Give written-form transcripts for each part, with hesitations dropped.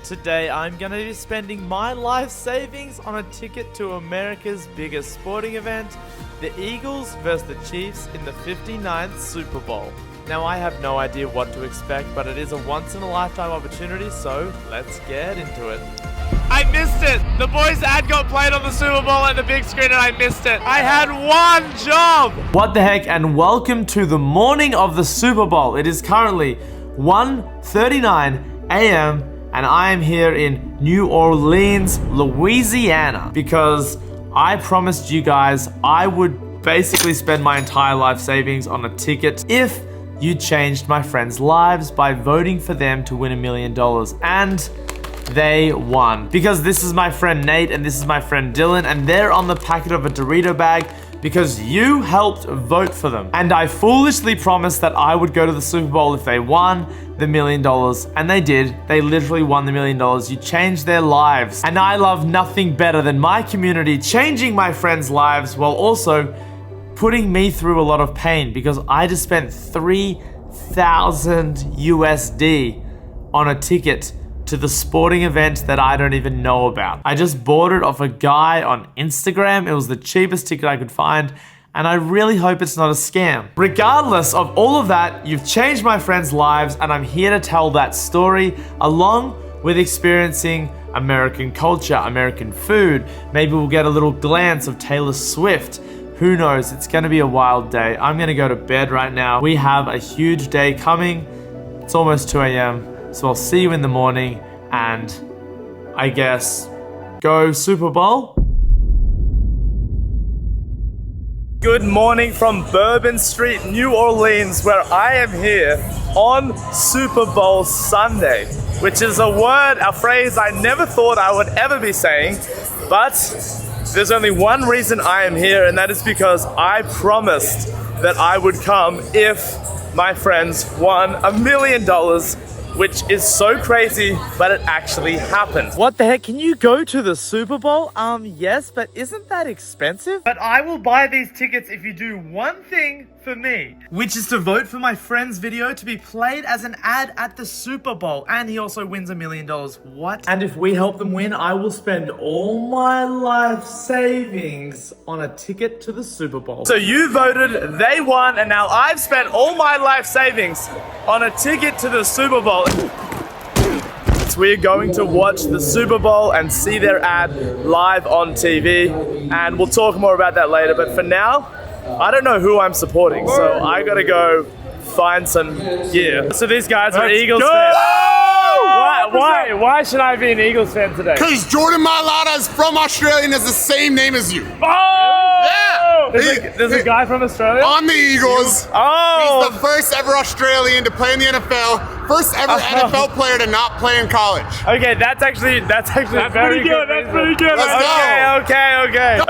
Today I'm going to be spending my life savings on a ticket to America's biggest sporting event, the Eagles versus the Chiefs in the 59th Super Bowl. Now I have no idea what to expect, but it is a once-in-a-lifetime opportunity, so let's get into it. I missed it! The boys' ad got played on the Super Bowl at the big screen and I missed it. I had one job! What the heck, and welcome to the morning of the Super Bowl. It is currently 1:39 a.m. and I am here in New Orleans, Louisiana, because I promised you guys I would basically spend my entire life savings on a ticket if you changed my friends' lives by voting for them to win $1 million. And they won. Because this is my friend Nate and this is my friend Dylan, and they're on the packet of a Dorito bag because you helped vote for them. And I foolishly promised that I would go to the Super Bowl if they won the $1 million, and they did. They literally won the $1 million. You changed their lives. And I love nothing better than my community changing my friends' lives while also putting me through a lot of pain, because I just spent 3,000 USD on a ticket to the sporting event that I don't even know about. I just bought it off a guy on Instagram. It was the cheapest ticket I could find, and I really hope it's not a scam. Regardless of all of that, you've changed my friends' lives, and I'm here to tell that story along with experiencing American culture, American food. Maybe we'll get a little glance of Taylor Swift. Who knows? It's gonna be a wild day. I'm gonna go to bed right now. We have a huge day coming. It's almost 2 a.m. So I'll see you in the morning, and I guess go Super Bowl. Good morning from Bourbon Street, New Orleans, where I am here on Super Bowl Sunday, which is a phrase I never thought I would ever be saying, but there's only one reason I am here, and that is because I promised that I would come if my friends won $1 million, which is so crazy, but it actually happened. What the heck? Can you go to the Super Bowl? Yes, but isn't that expensive? But I will buy these tickets if you do one thing for me, which is to vote for my friend's video to be played as an ad at the Super Bowl, and he also wins $1 million. What? And if we help them win, I will spend all my life savings on a ticket to the Super Bowl. So you voted, they won, and now I've spent all my life savings on a ticket to the Super Bowl. So we're going to watch the Super Bowl and see their ad live on TV, and we'll talk more about that later. But for now, I don't know who I'm supporting, so I gotta go find some gear. So these guys are Eagles fans. Why should I be an Eagles fan today? Because Jorden is from Australia and has the same name as you. Oh! Yeah! There's a guy from Australia? On the Eagles. Oh! He's the first ever Australian to play in the NFL. First ever NFL player to not play in college. Okay, that's actually very good. That's pretty good. Let's go.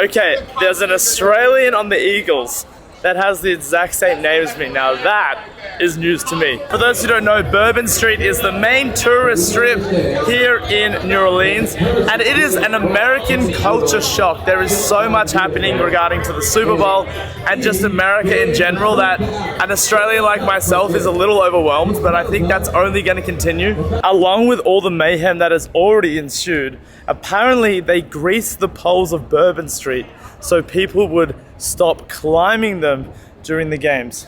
Okay, there's an Australian on the Eagles that has the exact same name as me. Now that is news to me. For those who don't know, Bourbon Street is the main tourist strip here in New Orleans, and it is an American culture shock. There is so much happening regarding to the Super Bowl and just America in general that an Australian like myself is a little overwhelmed, but I think that's only going to continue. Along with all the mayhem that has already ensued, apparently they greased the poles of Bourbon Street so people would stop climbing them during the games.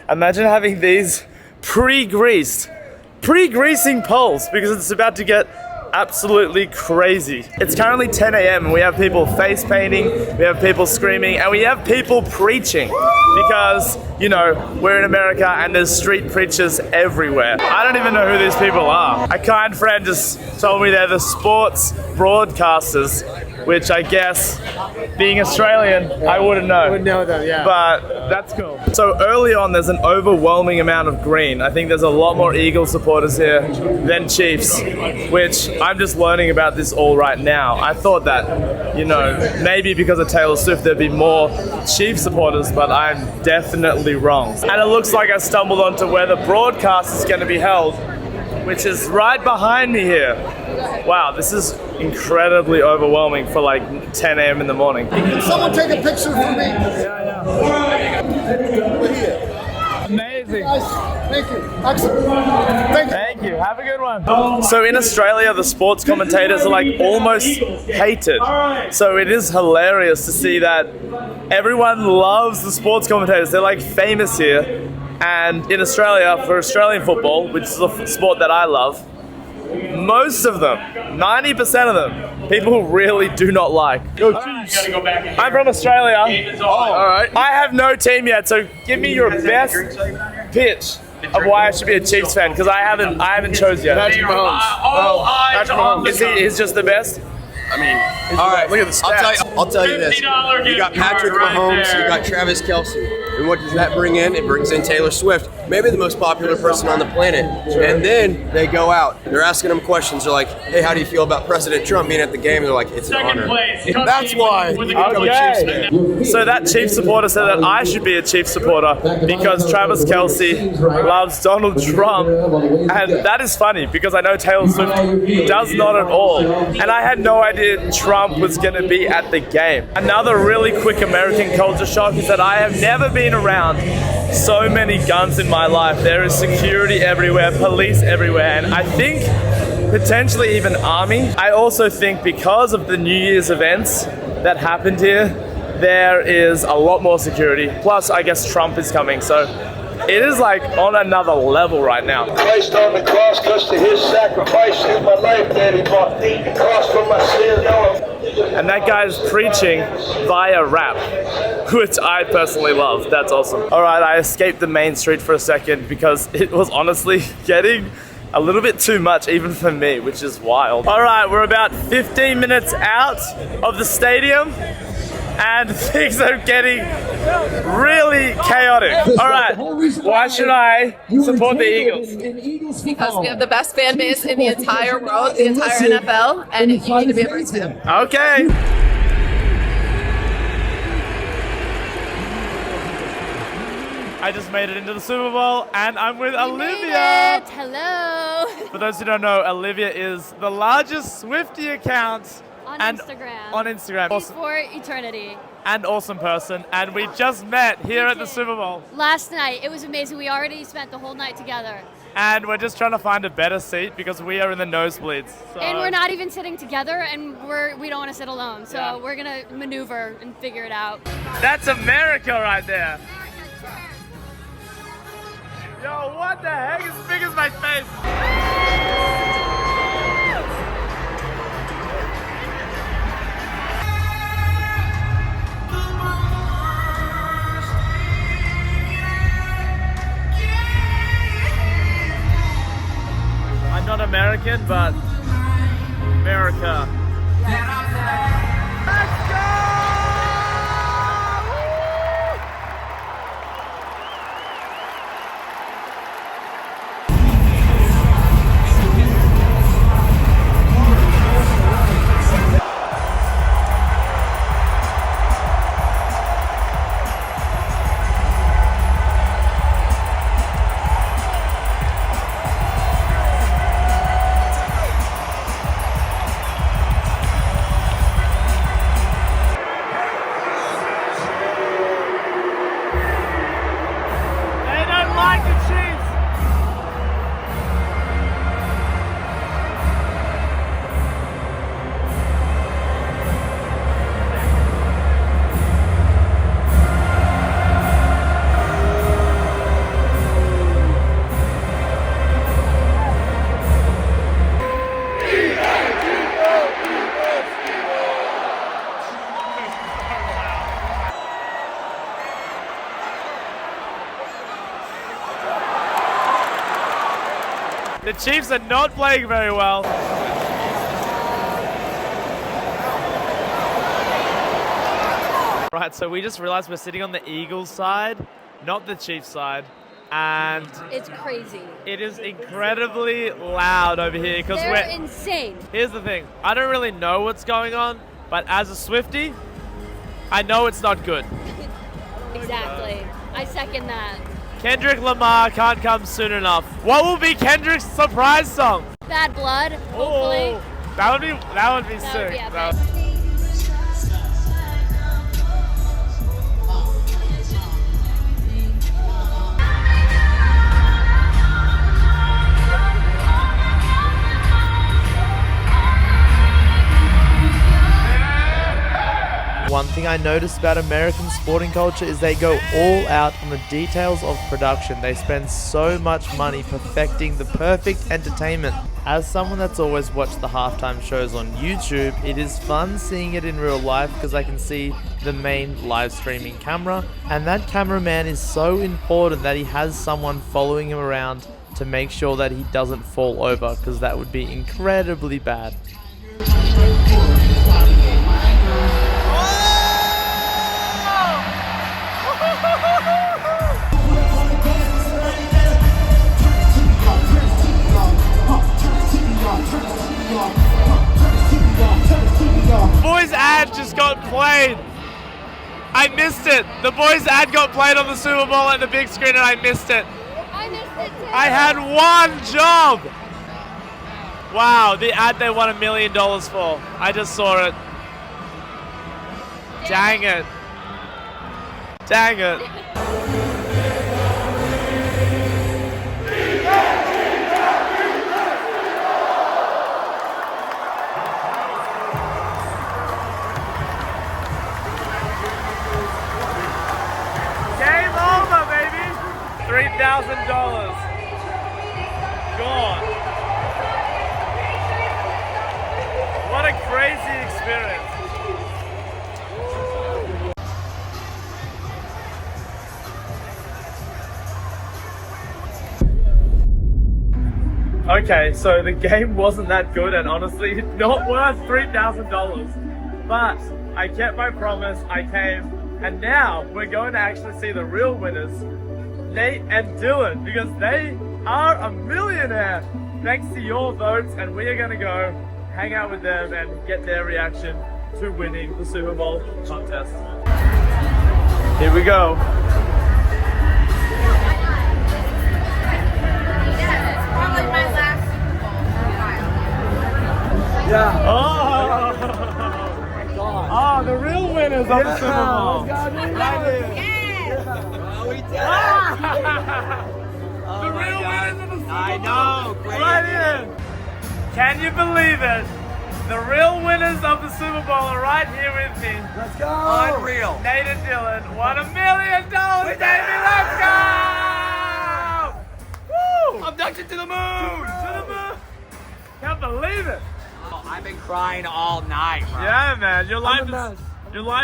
Imagine having these pre-greasing poles, because it's about to get absolutely crazy. It's currently 10 a.m. and we have people face painting, we have people screaming, and we have people preaching because, you know, we're in America and there's street preachers everywhere. I don't even know who these people are. A kind friend just told me they're the sports broadcasters, which I guess, being Australian, I wouldn't know. I would know them, yeah. But that's cool. So early on, there's an overwhelming amount of green. I think there's a lot more Eagles supporters here than Chiefs, which I'm just learning about this all right now. I thought that, you know, maybe because of Taylor Swift, there'd be more Chiefs supporters, but I'm definitely wrong. And it looks like I stumbled onto where the broadcast is going to be held, which is right behind me here. Wow, this is incredibly overwhelming for like 10 a.m. in the morning. Can someone take a picture for me? Yeah. We're here. Amazing. amazing. Thank you. Excellent. Thank you. Thank you. Have a good one. So in Australia, the sports commentators are like almost hated. So it is hilarious to see that everyone loves the sports commentators. They're like famous here. And in Australia, for Australian football, which is a sport that I love, most of them, 90% of them, people really do not like. Go Chiefs. I'm from Australia. All right. I have no team yet, so give me your best pitch of why I should be a Chiefs fan, because I haven't chose yet. Patrick Mahomes. Patrick Mahomes. He's just the best? I mean, all right. Look at the stats. I'll tell you this. You got Patrick Mahomes. You got Travis Kelce. And what does that bring in? It brings in Taylor Swift, maybe the most popular person on the planet. And then they go out. They're asking them questions. They're like, "Hey, how do you feel about President Trump being at the game?" And they're like, "It's an honor." That's why you become a Chiefs fan. So that Chiefs supporter said that I should be a Chiefs supporter because Travis Kelce loves Donald Trump. And that is funny because I know Taylor Swift does not at all. And I had no idea Trump was going to be at the game. Another really quick American culture shock is that I have never been around so many guns in my life. There is security everywhere, police everywhere, and I think potentially even army. I also think because of the New Year's events that happened here, there is a lot more security. Plus, I guess Trump is coming, so it is like on another level right now. Christ on the cross, cause to his sacrifice is my life that he bought. The cross for my sins. And that guy's preaching via rap, which I personally love. That's awesome. All right, I escaped the main street for a second because it was honestly getting a little bit too much even for me, which is wild. All right, we're about 15 minutes out of the stadium and things are getting really chaotic. All right, why should I support the Eagles? Because we have the best fan base in the entire world, the entire NFL, and you need to be a Birds fan. Okay. I just made it into the Super Bowl and I'm with Olivia. Hello. For those who don't know, Olivia is the largest Swiftie account On Instagram. Awesome. For eternity. And awesome person. And we just met here at the Super Bowl. Last night, it was amazing. We already spent the whole night together. And we're just trying to find a better seat because we are in the nosebleeds. So. And we're not even sitting together, and we don't want to sit alone. So Yeah. we're gonna maneuver and figure it out. That's America right there. Yo, what the heck? As big as my face. I'm not American, but America. Let's go! The Chiefs are not playing very well. Right, so we just realized we're sitting on the Eagles side, not the Chiefs side. And It's crazy. it is incredibly loud over here because They're insane. Here's the thing, I don't really know what's going on, but as a Swiftie, I know it's not good. Exactly. I second that. Kendrick Lamar can't come soon enough. What will be Kendrick's surprise song? Bad Blood, hopefully. Oh, that would be That would sick. be epic. That- One thing I noticed about American sporting culture is they go all out on the details of production. They spend so much money perfecting the perfect entertainment. As someone that's always watched the halftime shows on YouTube, it is fun seeing it in real life because I can see the main live streaming camera, and that cameraman is so important that he has someone following him around to make sure that he doesn't fall over, because that would be incredibly bad. Boys ad just got played. I missed it. The boys ad got played on the Super Bowl at the big screen and I missed it. I missed it too. I had one job. Wow, the ad they won $1 million for. I just saw it. Dang it. Dang it. Game over, baby. $3,000 gone. What a crazy experience. Okay, so the game wasn't that good and honestly not worth $3,000. But I kept my promise, I came, and now we're going to actually see the real winners, Nate and Dylan, because they are a millionaire thanks to your votes, and we are going to go hang out with them and get their reaction to winning the Super Bowl contest. Here we go. Probably my last Yeah. Oh, the real winners of the Super Bowl. The real winners of the Super Bowl. I know. Crazy. Right in. Can you believe it? The real winners of the Super Bowl are right here with me. Let's go. Unreal. Nate and Dylan won $1 million, baby. Let's go! Woo! Abducted to the moon. To the moon. Can't believe it. Oh, I've been crying all night, bro. Yeah, man. Your life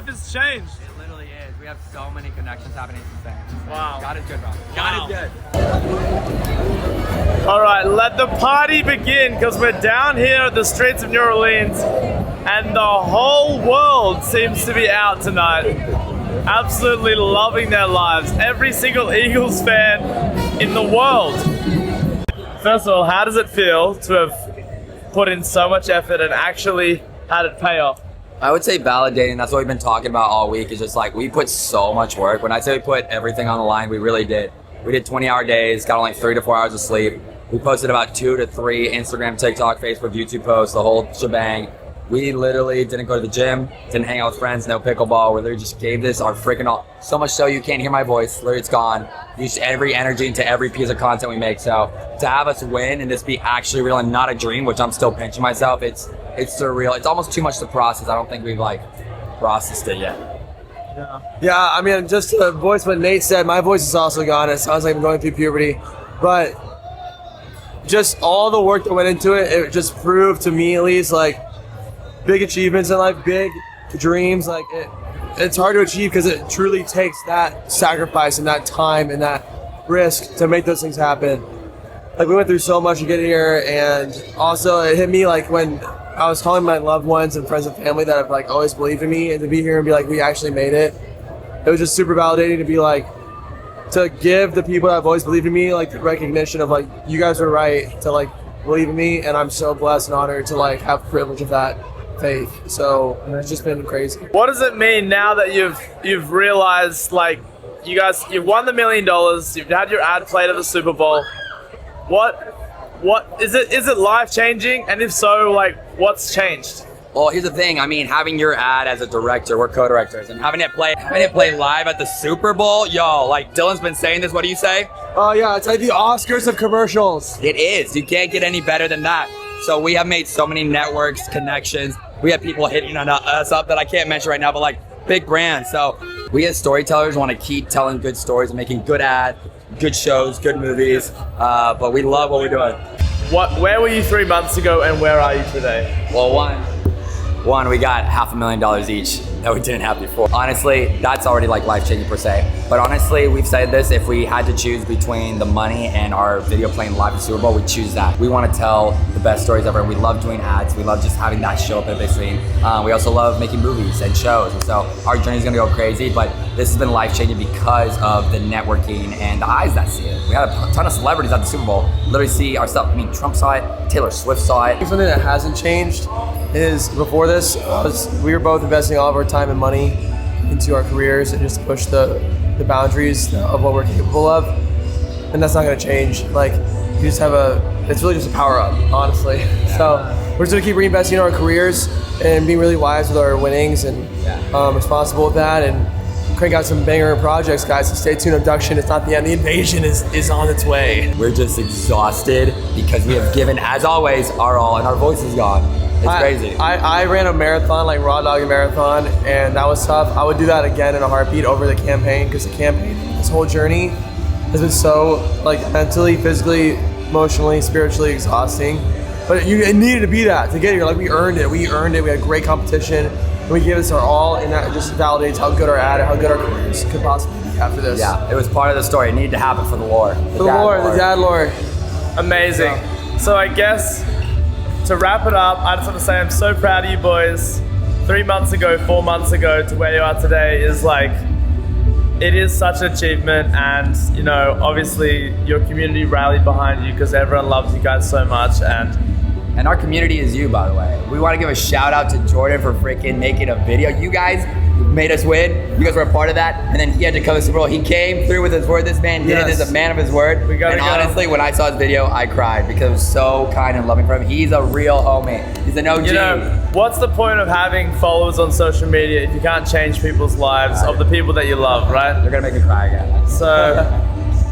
has changed. It literally is. We have so many connections happening since then. Wow. God is good, bro. God is good. All right, let the party begin, because we're down here at the streets of New Orleans and the whole world seems to be out tonight, absolutely loving their lives. Every single Eagles fan in the world. First of all, how does it feel to have put in so much effort and actually had it pay off? I would say validating. That's what we've been talking about all week, is just like we put so much work. When I say we put everything on the line, we really did. We did 20-hour days, got only 3 to 4 hours of sleep. We posted about 2 to 3 Instagram, TikTok, Facebook, YouTube posts, the whole shebang. We literally didn't go to the gym, didn't hang out with friends, no pickleball. We literally just gave this our freaking all. So much so you can't hear my voice. Literally, it's gone. Used every energy into every piece of content we make. So to have us win and this be actually real and not a dream, which I'm still pinching myself, it's surreal. It's almost too much to process. I don't think we've processed it yet. Yeah, I mean, just to voice what Nate said, my voice is also gone. It sounds like I'm going through puberty. But just all the work that went into it, it just proved to me at least, big achievements in life, big dreams, it's hard to achieve because it truly takes that sacrifice and that time and that risk to make those things happen. We went through so much to get here, and also it hit me when I was calling my loved ones and friends and family that have always believed in me, and to be here and be we actually made it. It was just super validating to be to give the people that have always believed in me the recognition of you guys were right to believe in me, and I'm so blessed and honored to have the privilege of that faith. So it's just been crazy. What does it mean now that you've realized you've won the $1 million, you've had your ad played at the Super Bowl? What is it life changing? And if so, what's changed? Well, here's the thing. I mean, having your ad as a director, we're co-directors, and having it play live at the Super Bowl, Dylan's been saying this. What do you say? Oh yeah, it's like the Oscars of commercials. It is. You can't get any better than that. So we have made so many networks, connections. We have people hitting on us up that I can't mention right now, but big brand. So we as storytellers want to keep telling good stories and making good ads, good shows, good movies. But we love what we're doing. Where were you 3 months ago and where are you today? Well, one, we got $500,000 each that we didn't have before. Honestly, that's already like life-changing per se. But honestly, we've said this, if we had to choose between the money and our video playing live at Super Bowl, we'd choose that. We want to tell the best stories ever. We love doing ads. We love just having that show up in a big screen. We also love making movies and shows. And so our journey is going to go crazy, but this has been life-changing because of the networking and the eyes that see it. We had a ton of celebrities at the Super Bowl literally see our stuff. I mean, Trump saw it, Taylor Swift saw it. Something that hasn't changed is before this, we were both investing all of our time and money into our careers and just push the boundaries of what we're capable of. And that's not gonna change. Like, you just have it's really just a power up, honestly. Yeah. So we're just gonna keep reinvesting in our careers and being really wise with our winnings and responsible with that and crank out some banger projects, guys. So stay tuned. Abduction, it's not the end. The invasion is on its way. We're just exhausted because we have given, as always, our all and our voice is gone. It's crazy. I ran a marathon, like raw dog marathon, and that was tough. I would do that again in a heartbeat over the campaign, because the campaign, this whole journey has been so like mentally, physically, emotionally, spiritually exhausting. But it needed to be that to get here. Like, we earned it. We had great competition, and we gave this our all, and that just validates how good our ad, how good our careers could possibly be after this. Yeah, it was part of the story. It needed to happen for the lore. The dad lore. Amazing. So I guess, to wrap it up, I just want to say I'm so proud of you boys. 3 months ago, 4 months ago to where you are today is like, it is such an achievement, and you know, obviously your community rallied behind you because everyone loves you guys so much, and our community is you, by the way. We want to give a shout out to Jorden for freaking making a video. You guys made us win. You guys were a part of that. And then he had to come to Super Bowl. He came through with his word. This man did it as a man of his word. And honestly, when I saw his video, I cried because it was so kind and loving for him. He's a real homie. He's an OG. You know, what's the point of having followers on social media if you can't change people's lives of the people that you love, right? They're gonna make me cry again. So,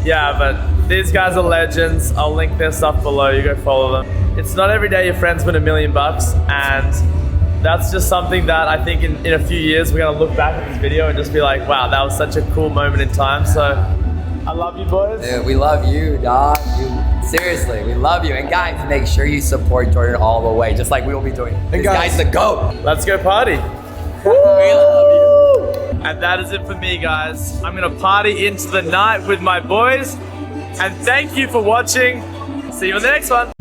yeah, but these guys are legends. I'll link their stuff below. You go follow them. It's not every day your friends win $1 million, and that's just something that I think in a few years we're gonna look back at this video and just be like, wow, that was such a cool moment in time. So I love you boys. Dude, we love you, dog. Seriously, we love you. And guys, make sure you support Jorden all the way, just like we will be doing. This guy's the GOAT. Let's go party. We love you. And that is it for me, guys. I'm gonna party into the night with my boys. And thank you for watching. See you on the next one.